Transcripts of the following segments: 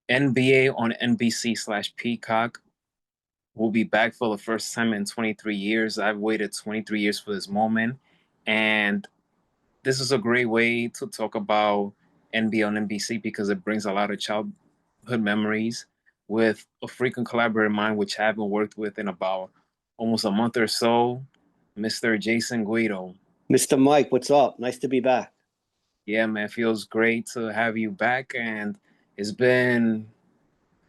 NBA on NBC/Peacock will be back for the first time in 23 years. I've waited 23 years for this moment. And this is a great way to talk about NBA on NBC because it brings a lot of childhood memories with a frequent collaborator of mine, which I haven't worked with in about almost a month or so, Mr. Jason Guido. Mr. Mike, what's up? Nice to be back. Yeah, man, feels great to have you back, and it's been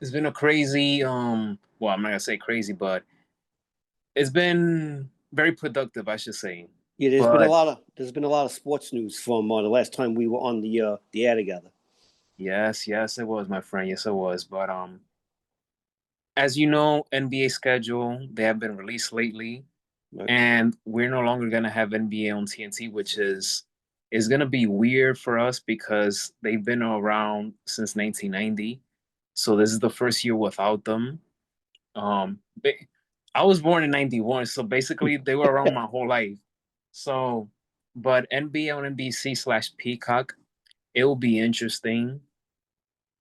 it's been a crazy well, I'm not gonna say crazy, but it's been very productive, I should say. Yeah, But there's been a lot of sports news from the last time we were on the air together. yes, it was, my friend. Yes, it was. But as you know, NBA schedule, they have been released lately, Right. and we're no longer gonna have NBA on TNT, which is gonna be weird for us because they've been around since 1990. So this is the first year without them. Um, I was born in 91, so basically they were around my whole life. So, but NBA on NBC/Peacock, it will be interesting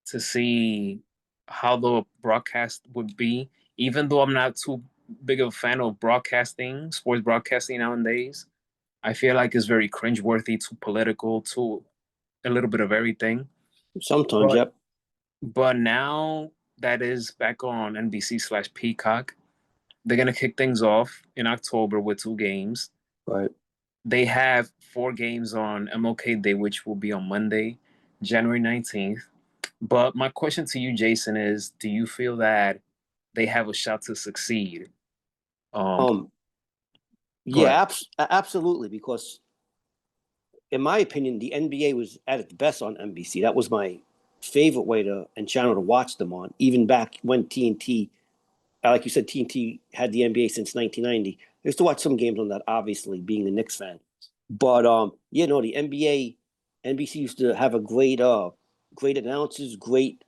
to see how the broadcast would be, even though I'm not too big of a fan of broadcasting, sports broadcasting nowadays. I feel like it's very cringeworthy, too political, too a little bit of everything. Sometimes, But yep. but now that is back on NBC/Peacock, they're gonna kick things off in October with two games. Right. They have four games on MLK Day, which will be on Monday, January 19th. But my question to you, Jason, is do you feel that they have a shot to succeed? Um, Um, Go ahead. yeah, absolutely. Because in my opinion, the NBA was at its best on NBC. That was my favorite way to and channel to watch them on. Even back when TNT, like you said, TNT had the NBA since 1990. I used to watch some games on that. Obviously, being a Knicks fan, but the NBA, NBC used to have a great announcers, great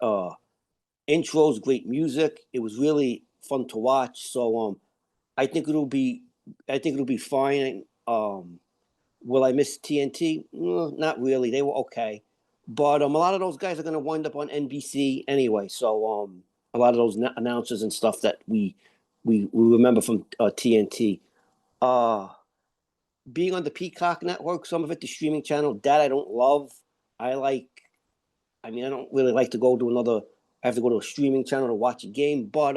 intros, great music. It was really fun to watch. So I think it'll be I think it'll be fine. Will I miss TNT? Not really. They were okay, but a lot of those guys are going to wind up on NBC anyway. So a lot of those announcers and stuff that we remember from TNT. Uh, Being on the Peacock network, some of it the streaming channel that I don't love. I like. I mean, I don't really like to go to another. I have to go to a streaming channel to watch a game, but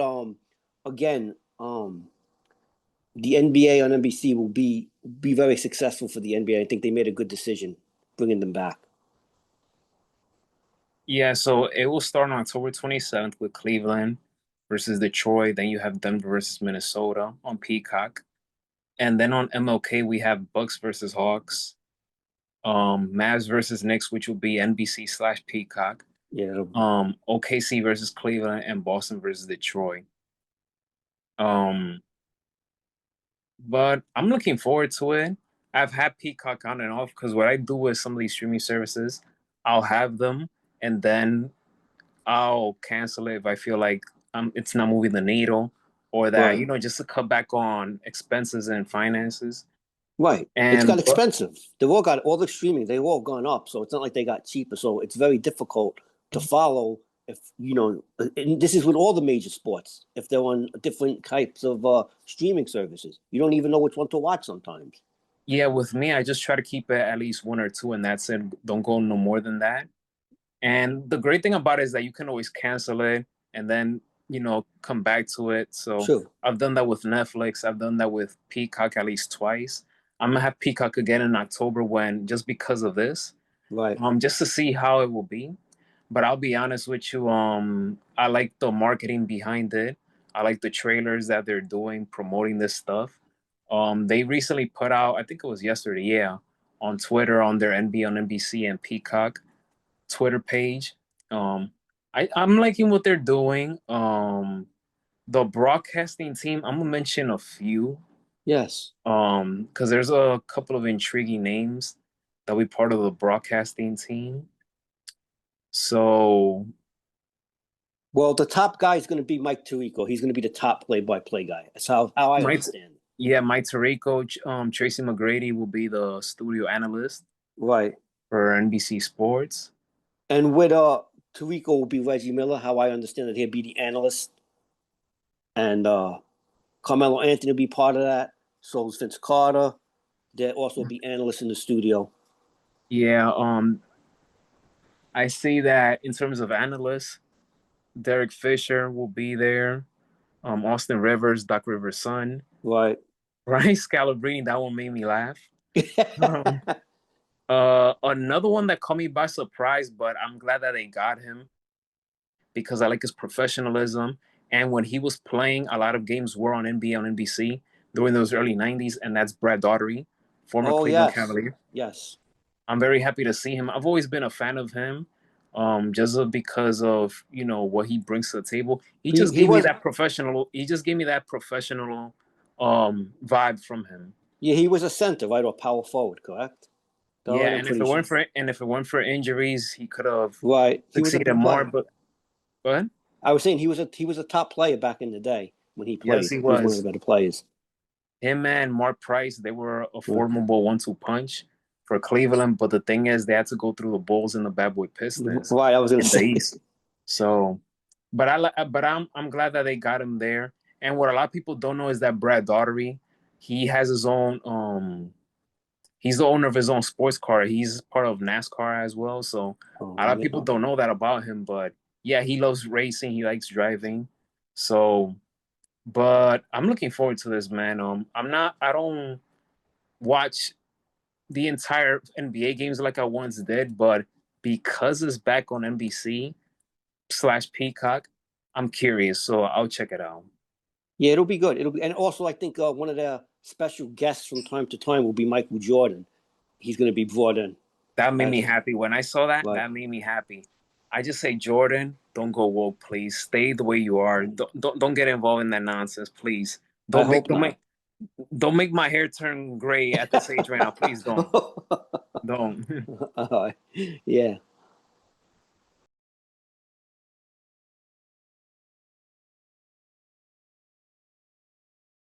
again, the NBA on NBC will be very successful for the NBA. I think they made a good decision bringing them back. Yeah, so it will start on October 27th with Cleveland versus Detroit. Then you have Denver versus Minnesota on Peacock. And then on MLK, we have Bucks versus Hawks, Mavs versus Knicks, which will be NBC/Peacock, Yeah, OKC versus Cleveland, and Boston versus Detroit. Um, but I'm looking forward to it. I've had Peacock on and off because what I do with some of these streaming services, I'll have them and then I'll cancel it if I feel like it's not moving the needle or that, right, just to cut back on expenses and finances. right. It's got And but expensive. They've all got all the streaming. They've all gone up, so it's not like they got cheaper. So it's very difficult to follow. If and this is with all the major sports. If they're on different types of streaming services, you don't even know which one to watch sometimes. yeah, with me, I just try to keep it at least one or two, and that's it. Don't go no more than that. And the great thing about it is that you can always cancel it and then, come back to it. So True. I've done that with Netflix. I've done that with Peacock at least twice. I'm gonna have Peacock again in October when just because of this, Right. just to see how it will be. But I'll be honest with you, I like the marketing behind it. I like the trailers that they're doing promoting this stuff. They recently put out, I think it was yesterday, yeah, on Twitter on their NB on NBC and Peacock Twitter page. Um, I'm liking what they're doing. The broadcasting team, I'm gonna mention a few. Yes. Because there's a couple of intriguing names that we part of the broadcasting team. So Well, the top guy is going to be Mike Tirico. He's going to be the top play-by-play guy. That's how I Mike, understand it. yeah, Mike Tirico, Tracy McGrady will be the studio analyst Right. for NBC Sports. And with Tarico will be Reggie Miller. How I understand it, he'll be the analyst, and Carmelo Anthony will be part of that. So is Vince Carter. There'll also be analysts in the studio. Yeah, I see that in terms of analysts, Derek Fisher will be there. Austin Rivers, Doc Rivers' son. Right. Ryan Scalabrine, that one made me laugh. Um, Another one that caught me by surprise, but I'm glad that they got him because I like his professionalism. And when he was playing, a lot of games were on NBA on NBC during those early '90s, and that's Brad Daugherty, former Oh Cleveland yes, Cavalier. yes. I'm very happy to see him. I've always been a fan of him, just because of what he brings to the table. He just He gave me was that professional. He just gave me that professional vibe from him. yeah, he was a center, right, or power forward, correct? Yeah, Dahlin, I'm and if pretty it sure. weren't for injuries, he could have Right. He was a succeeded good more. player. But what? I was saying he was a top player back in the day when he Yes, played. he He was one of the was. better players. Him and Mark Price, they were a Right. formidable one-two punch for Cleveland. But the thing is, they had to go through the Bulls and the Bad Boy Pistons Right, I was gonna in the say. East. So, but I'm glad that they got him there. And what a lot of people don't know is that Brad Daugherty, he has his own he's the owner of his own sports car. He's part of NASCAR as well. So a Oh lot of yeah. people don't know that about him. But yeah, he loves racing. He likes driving. So, but I'm looking forward to this, man. I don't watch the entire NBA games like I once did, but because it's back on NBC / Peacock, I'm curious, so I'll check it out. Yeah, it'll be good. It'll be, and also I think one of their special guests from time to time will be Michael Jordan. He's going to be brought in That made me as happy. When I saw that, right. that made me happy. I just say, Jordan, don't go woke, please. Stay the way you are. Don't get involved in that nonsense, please. I Don't make hope don't not. make don't make my hair turn gray at this age right now. Please don't. Don't. Yeah.